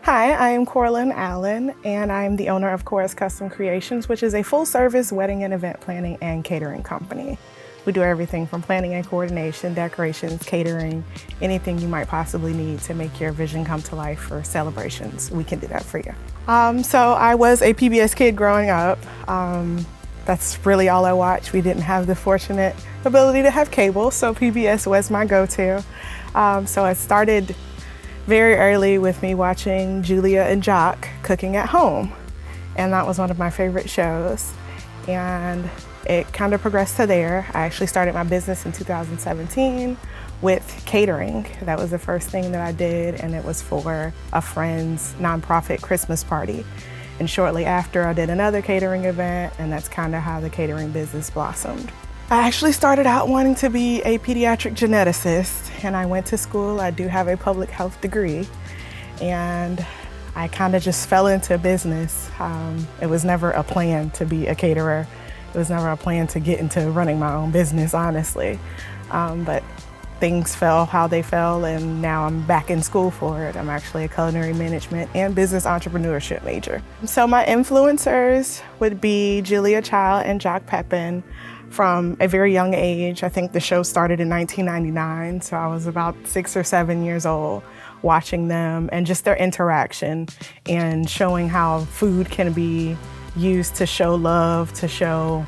Hi, I am Coralin Allen, and I'm the owner of Cora's Custom Creations, which is a full-service wedding and event planning and catering company. We do everything from planning and coordination, decorations, catering, anything you might possibly need to make your vision come to life for celebrations. We can do that for you. So I was a PBS kid growing up. That's really all I watched. We didn't have the fortunate ability to have cable, so PBS was my go-to. So I started very early with me watching Julia and Jock cooking at home. And that was one of my favorite shows. And it kind of progressed to there. I actually started my business in 2017 with catering. That was the first thing that I did, and it was for a friend's nonprofit Christmas party. And shortly after, I did another catering event, and that's kind of how the catering business blossomed. I actually started out wanting to be a pediatric geneticist, and I went to school. I do have a public health degree, and I kind of just fell into business. It was never a plan to be a caterer. It was never a plan to get into running my own business, honestly. But things fell how they fell, and now I'm back in school for it. I'm actually a culinary management and business entrepreneurship major. So my influencers would be Julia Child and Jock Pepin. From a very young age. I think the show started in 1999, so I was about 6 or 7 years old watching them, and just their interaction and showing how food can be used to show love, to show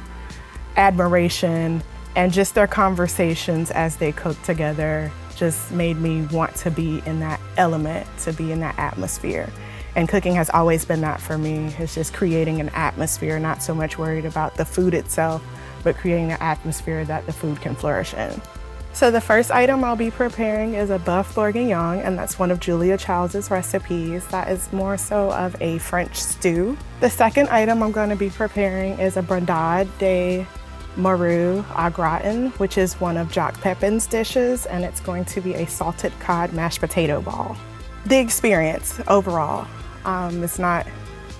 admiration, and just their conversations as they cook together just made me want to be in that element, to be in that atmosphere. And cooking has always been that for me. It's just creating an atmosphere, not so much worried about the food itself, but creating an atmosphere that the food can flourish in. So the first item I'll be preparing is a bœuf bourguignon, and that's one of Julia Child's recipes. That is more so of a French stew. The second item I'm going to be preparing is a brandade de morue au gratin, which is one of Jock Pepin's dishes, and it's going to be a salted cod mashed potato ball. The experience overall, it's not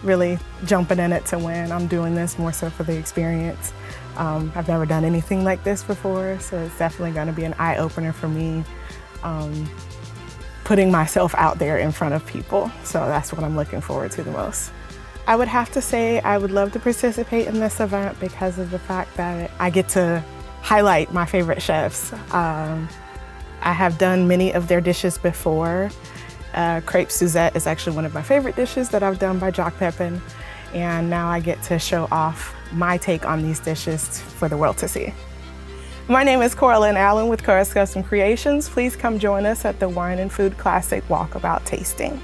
really jumping in it to win. I'm doing this more so for the experience. I've never done anything like this before, so it's definitely going to be an eye-opener for me, putting myself out there in front of people. So that's what I'm looking forward to the most. I would have to say I would love to participate in this event because of the fact that I get to highlight my favorite chefs. I have done many of their dishes before. Crepe Suzette is actually one of my favorite dishes that I've done by Jock Pepin, and now I get to show off my take on these dishes for the world to see. My name is Coralin Allen with Cora's Custom Creations. Please come join us at the Wine and Food Classic Walkabout tasting.